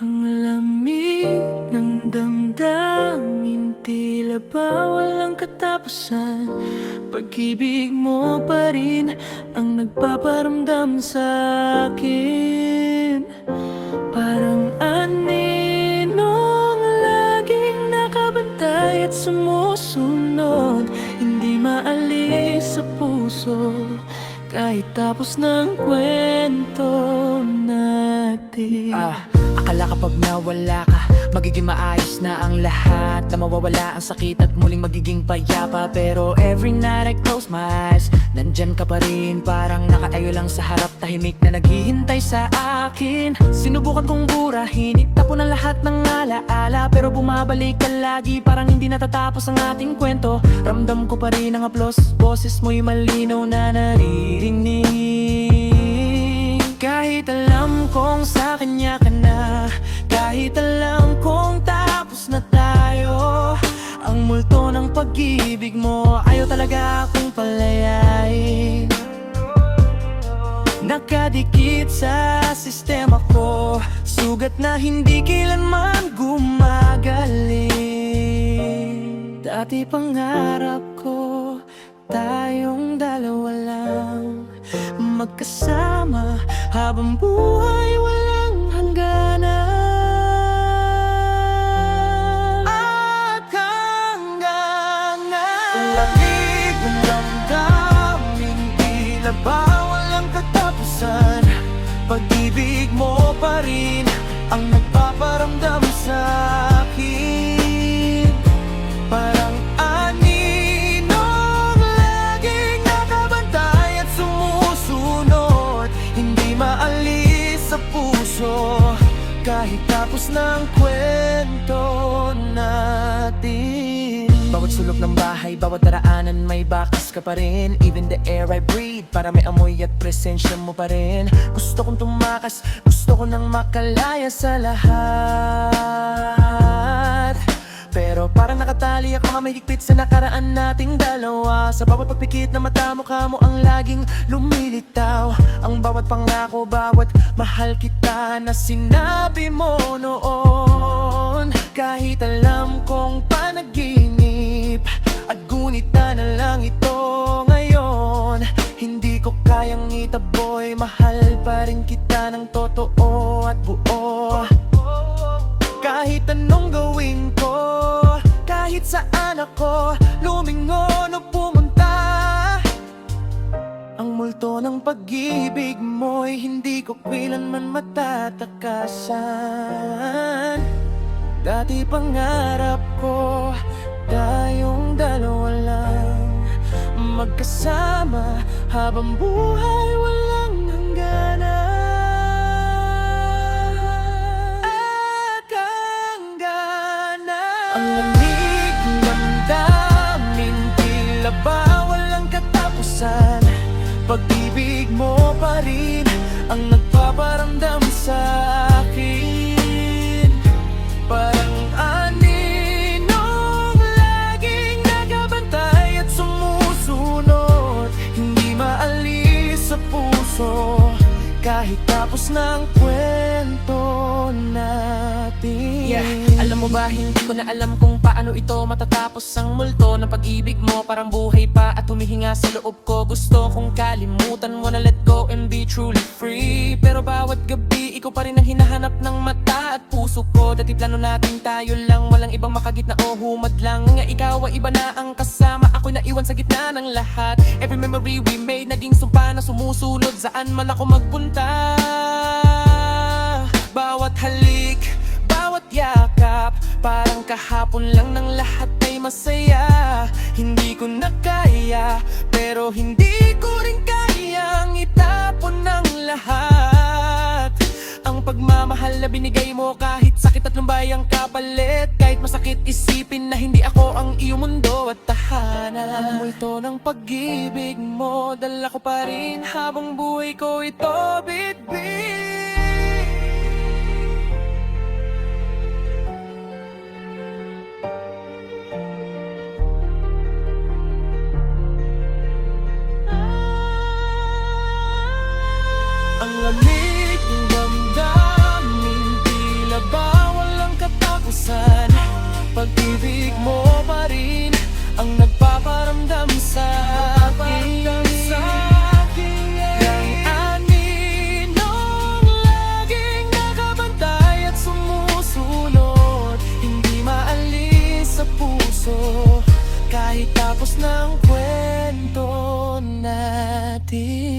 Ang lamig ng damdamin, tila ba walang katapusan. Pag-ibig mo pa rin ang nagpaparamdam sa akin. Parang aninong laging nakabantay at sumusunod, hindi maalis sa puso kahit tapos ng kwento natin. Akala kapag nawala ka, magiging maayos na ang lahat, na mawawala ang sakit at muling magiging payapa. Pero every night I close my eyes, nandyan ka pa rin, parang nakatayo lang sa harap, tahimik na naghihintay sa akin. Sinubukan kong burahin, itapon ang lahat ng alaala, pero bumabalik ka lagi, parang hindi natatapos ang ating kwento. Ramdam ko pa rin ang haplos, boses mo'y malinaw na naririnig. Kahit alam kong sa kanya ka na, kahit alam kong tapos na tayo, ang multo ng pag-ibig mo ayaw talaga akong palayain. Nakadikit sa sistema ko, sugat na hindi kailanman gumagaling. Dati pangarap ko, tayong dalawa lang, magkasama habang buhay walang hangganan. At hanggang ang lamig ng damdamin, tila ba walang katapusan. Pag-ibig mo pa rin ang nagpaparamdam sa akin. Parang aninong laging nakabantay at sumusunod, hindi maalis sa puso kahit tapos ng kwento natin. Bawat sulok ng bahay, bawat daraanan may bakas ka pa rin. Even the air I breathe, para may amoy at presensya mo pa rin. Gusto kong tumakas, gusto ko nang makalaya sa lahat. Pero parang nakatali ako nga may higpit sa nakaraan nating dalawa. Sa bawat pagpikit na mata, mukha mo ang laging lumilitaw. Ang bawat pangako, bawat mahal kita na sinabi mo noon. Kahit alam kong panaginip at gunita na lang ito ngayon, hindi ko kayang itaboy, mahal pa rin kita ng totoo at buo. Kahit anong gawin ko, kahit saan ako lumingon o pumunta, ang multo ng pag-ibig mo'y hindi ko kailanman matatakasan. Dati pangarap ko, tayong dalawa lang, magkasama habang buhay walang hangganan. At hangganan ang lamig ng damdamin, tila ba walang katapusan. Pag-ibig mo pa rin ang nagpaparamdam sa akin. Parang aninong laging nakabantay at sumusunod, hindi maalis sa puso kahit tapos ng kwento natin. Alam mo ba, hindi ko na alam kung paano ito matatapos. Ang multo ng pag-ibig mo parang buhay pa at humihinga sa loob ko. Gusto kong kalimutan mo na, let go and be truly free. Pero bawat gabi, ikaw pa rin ang hinahanap ng mata at puso ko. Dati plano natin tayo lang, walang ibang makagitna o humad lang. Nga ikaw ay iba na ang kasama, ako'y naiwan sa gitna ng lahat. Every memory we made, naging sumpa na sumusunod saan man ako magpunta. Bawat halik, bawat yakap, parang kahapon lang ng lahat ay masaya. Hindi ko na kaya, pero hindi ko rin kayang itapon ng lahat. Ang pagmamahal na binigay mo, kahit sakit at lumbay ang kapalit. Kahit masakit isipin na hindi ako ang iyong mundo at tahanan. Ang multo ng pag-ibig mo, dala ko pa rin habang buhay ko ito bitbit. Ang lamig ng damdamin, tila ba pag-ibig mo pa rin ang nagpaparamdam sa akin. Ng aninong laging nakabantay at sumusunod, hindi maalis sa puso kahit tapos ng kwento natin.